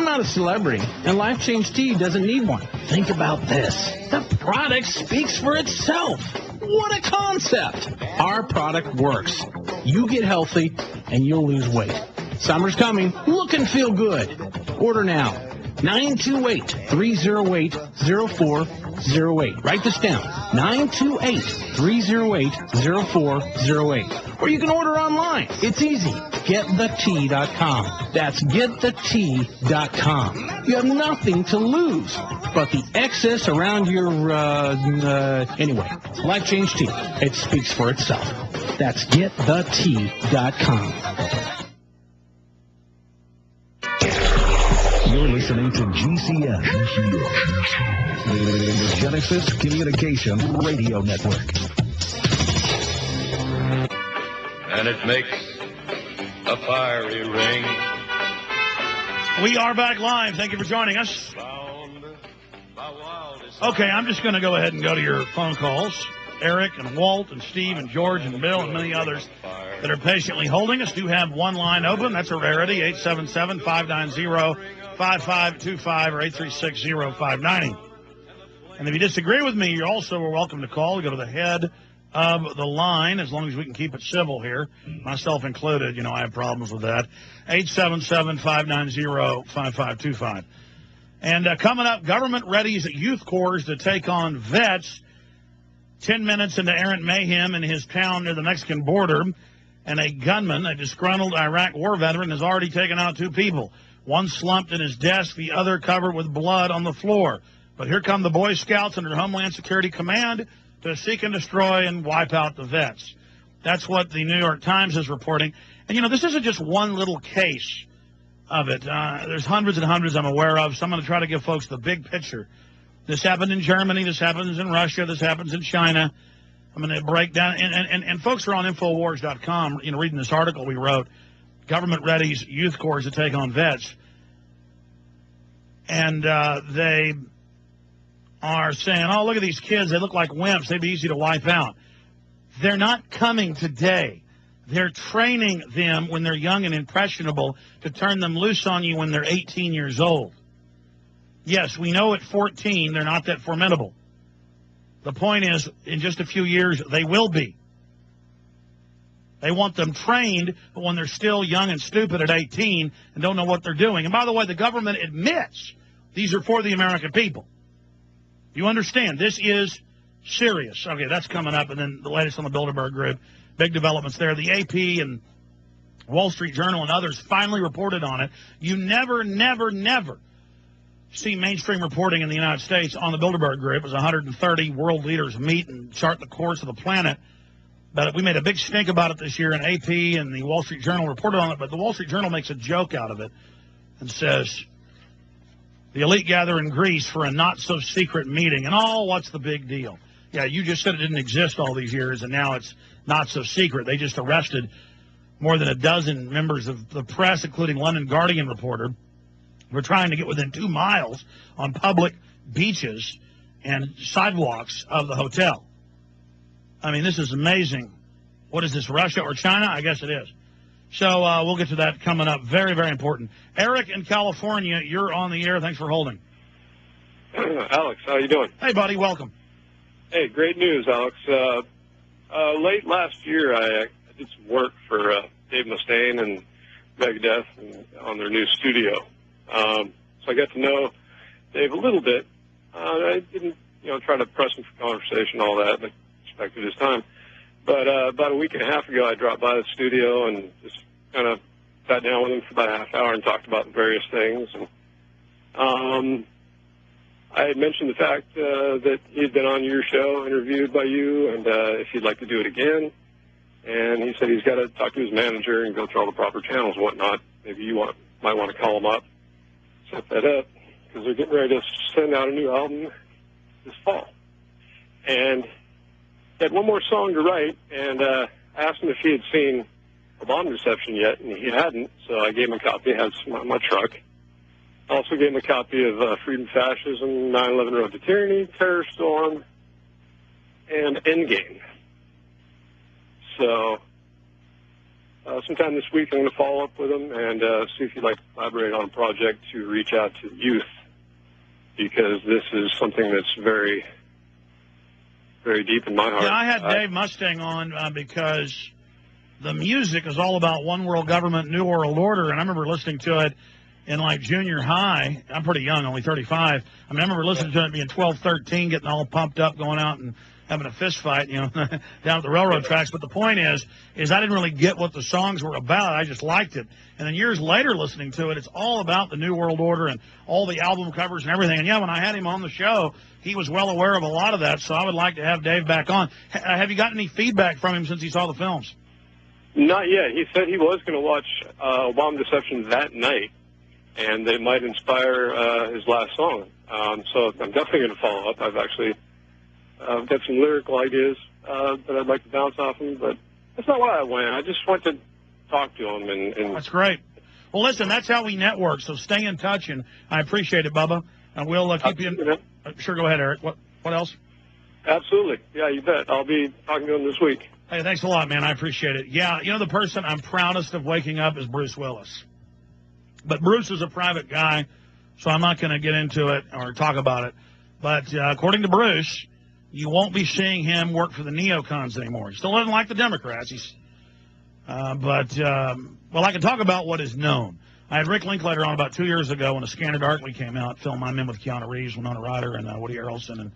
not a celebrity, and Life Change Tea doesn't need one. Think about this. The product speaks for itself. What a concept. Our product works. You get healthy, and you'll lose weight. Summer's coming. Look and feel good. Order now. 928-308-0408. Write this down. 928-308-0408. Or you can order online. It's easy. GetTheTea.com. That's GetTheTea.com. You have nothing to lose but the excess around your, anyway. Life Change Tea. It speaks for itself. That's GetTheTea.com. You're listening to GCN, the Genesis Communication Radio Network. And it makes a fiery ring. We are back live. Thank you for joining us. Okay, I'm just going to go ahead and go to your phone calls. Eric and Walt and Steve and George and Bill and many others that are patiently holding us do have one line open. That's a rarity, 877-590-5525 or 836-0590. And if you disagree with me, you also are welcome to call. Go to the head of the line, as long as we can keep it civil here, myself included. You know, I have problems with that. 877-590-5525. And coming up, government readies youth corps to take on vets. 10 minutes into errant mayhem in his town near the Mexican border, and a gunman, a disgruntled Iraq war veteran, has already taken out 2 people. One slumped in his desk, the other covered with blood on the floor. But here come the Boy Scouts under Homeland Security Command to seek and destroy and wipe out the vets. That's what the New York Times is reporting. And, you know, this isn't just one little case of it. There's hundreds and hundreds I'm aware of, so I'm going to try to give folks the big picture. This happened in Germany. This happens in Russia. This happens in China. I'm going to break down. And folks are on Infowars.com, you know, reading this article we wrote, Government Readies Youth Corps to Take on Vets. And they are saying, oh, look at these kids. They look like wimps. They'd be easy to wipe out. They're not coming today. They're training them when they're young and impressionable to turn them loose on you when they're 18 years old. Yes, we know at 14 they're not that formidable. The point is, in just a few years, they will be. They want them trained when they're still young and stupid at 18 and don't know what they're doing. And by the way, the government admits these are for the American people. You understand? This is serious. Okay, that's coming up. And then the latest on the Bilderberg Group. Big developments there. The AP and Wall Street Journal and others finally reported on it. You never see mainstream reporting in the United States on the Bilderberg Group as 130 world leaders meet and chart the course of the planet. But we made a big stink about it this year, and AP and the Wall Street Journal reported on it. But the Wall Street Journal makes a joke out of it and says, the elite gather in Greece for a not-so-secret meeting. And, oh, what's the big deal? Yeah, you just said it didn't exist all these years, and now it's not so secret. They just arrested more than a dozen members of the press, including London Guardian reporter. We're trying to get within 2 miles on public beaches and sidewalks of the hotel. I mean, this is amazing. What is this, Russia or China? I guess it is. So we'll get to that coming up. Very, very important. Eric in California, you're on the air. Thanks for holding. Alex, how you doing? Hey, buddy. Welcome. Hey, great news, Alex. Late last year, I did some work for Dave Mustaine and Megadeth on their new studio. So I got to know Dave a little bit. I didn't, try to press him for conversation, all that, but respected his time. But about a week and a half ago, I dropped by the studio and just kind of sat down with him for about a half hour and talked about various things. And I had mentioned the fact that he had been on your show, interviewed by you, and if he'd like to do it again. And he said he's got to talk to his manager and go through all the proper channels and whatnot. Maybe you might want to call him up, set that up, because they're getting ready to send out a new album this fall. And he had one more song to write, and I asked him if he had seen A Bond Reception yet, and he hadn't, so I gave him a copy. It has some on my truck. I also gave him a copy of Freedom, Fascism, 9/11 Road to Tyranny, Terror Storm, and Endgame. So sometime this week, I'm going to follow up with him and see if he'd like to collaborate on a project to reach out to youth, because this is something that's very, very deep in my heart. Yeah, I had Dave Mustang on because the music is all about one world government, new world order, and I remember listening to it in like junior high. I'm pretty young, only 35. I mean, I remember listening to it being 12, 13, getting all pumped up, going out and having a fist fight, down at the railroad tracks. But the point is I didn't really get what the songs were about. I just liked it. And then years later listening to it, it's all about the New World Order and all the album covers and everything. And yeah, when I had him on the show, he was well aware of a lot of that. So I would like to have Dave back on. Have you gotten any feedback from him since he saw the films? Not yet. He said he was going to watch Bomb Deception that night, and they might inspire his last song. So I'm definitely going to follow up. I've actually got some lyrical ideas that I'd like to bounce off him, but that's not why I went. I just went to talk to him. And That's great. Well, listen, that's how we network, so stay in touch, and I appreciate it, Bubba. And we'll keep you in. Sure, go ahead, Eric. What else? Absolutely. Yeah, you bet. I'll be talking to him this week. Hey, thanks a lot, man. I appreciate it. Yeah, the person I'm proudest of waking up is Bruce Willis. But Bruce is a private guy, so I'm not going to get into it or talk about it. But according to Bruce, you won't be seeing him work for the neocons anymore. He still doesn't like the Democrats. Well, I can talk about what is known. I had Rick Linklater on about 2 years ago when A Scanner Darkly came out, film I'm in with Keanu Reeves, Winona Ryder, and Woody Harrelson, and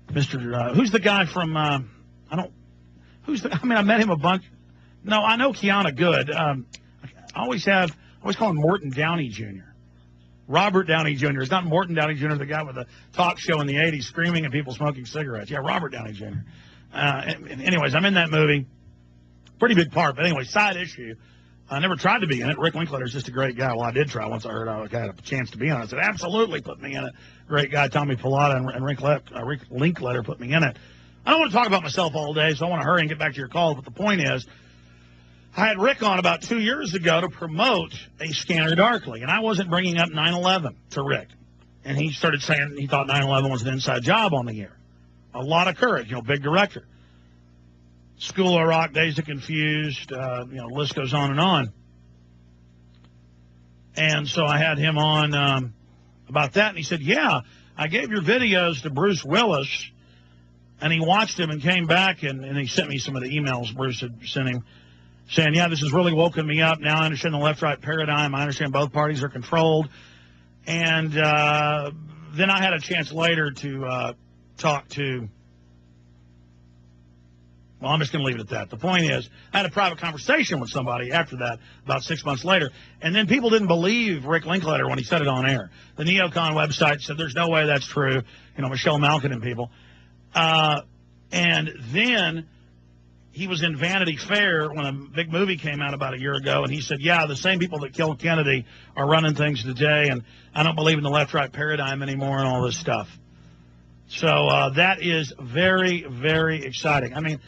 Mr. Who's the guy from, I met him a bunch. No, I know Keanu good. I always call him Morton Downey Jr. Robert Downey Jr. It's not Morton Downey Jr., the guy with the talk show in the 80s screaming at people smoking cigarettes. Yeah, Robert Downey Jr. Anyways, I'm in that movie. Pretty big part. But anyway, side issue. I never tried to be in it. Rick Linklater's just a great guy. Well, I did try once I heard I had a chance to be in it. I said, absolutely, put me in it. Great guy, Tommy Pilata and Rick Linklater put me in it. I don't want to talk about myself all day, so I want to hurry and get back to your call. But the point is, I had Rick on about 2 years ago to promote A Scanner Darkly, and I wasn't bringing up 9/11 to Rick. And he started saying he thought 9/11 was an inside job on the air. A lot of courage, big director. School of Rock, Days of Confused, list goes on and on. And so I had him on about that, and he said, yeah, I gave your videos to Bruce Willis, and he watched them and came back, and he sent me some of the emails Bruce had sent him, saying, yeah, this has really woken me up. Now I understand the left-right paradigm. I understand both parties are controlled. And then I had a chance later to talk to, well, I'm just going to leave it at that. The point is, I had a private conversation with somebody after that, about 6 months later, and then people didn't believe Rick Linklater when he said it on air. The Neocon website said there's no way that's true, Michelle Malkin and people. And then he was in Vanity Fair when a big movie came out about a year ago, and he said, yeah, the same people that killed Kennedy are running things today, and I don't believe in the left-right paradigm anymore and all this stuff. So that is very, very exciting. I mean,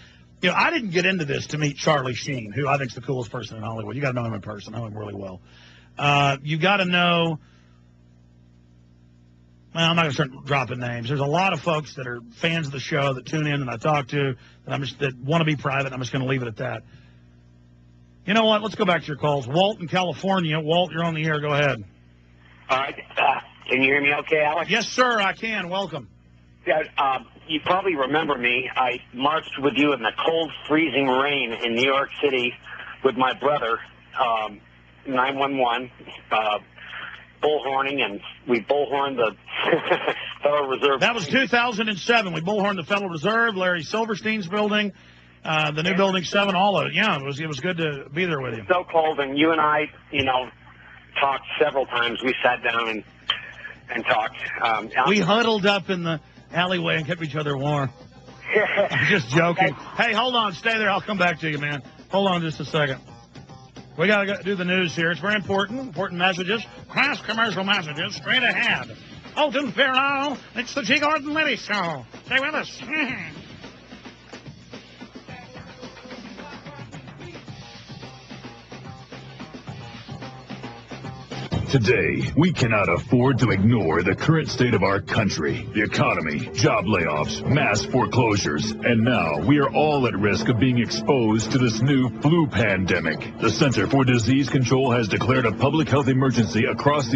I didn't get into this to meet Charlie Sheen, who I think is the coolest person in Hollywood. You got to know him in person. I know him really well. You got to know, well, I'm not going to start dropping names. There's a lot of folks that are fans of the show that tune in and I talk to that want to be private. I'm just going to leave it at that. You know what? Let's go back to your calls. Walt in California. Walt, you're on the air. Go ahead. All right. Can you hear me okay, Alex? Yes, sir, I can. Welcome. Yeah, you probably remember me. I marched with you in the cold, freezing rain in New York City with my brother, 911, bullhorning, and we bullhorned the Federal Reserve. That was 2007. We bullhorned the Federal Reserve, Larry Silverstein's building, the new Building 7, all of it. Yeah, it was good to be there with you. So cold, and you and I, talked several times. We sat down and talked. We huddled up in the alleyway and kept each other warm. I'm just joking. Hey, hold on. Stay there. I'll come back to you, man. Hold on just a second. We got to do the news here. It's very important. Important messages. Class commercial messages straight ahead. Alton Fairlawn, it's the G. Gordon Liddy Show. Stay with us. Today, we cannot afford to ignore the current state of our country, the economy, job layoffs, mass foreclosures, and now we are all at risk of being exposed to this new flu pandemic. The Center for Disease Control has declared a public health emergency across the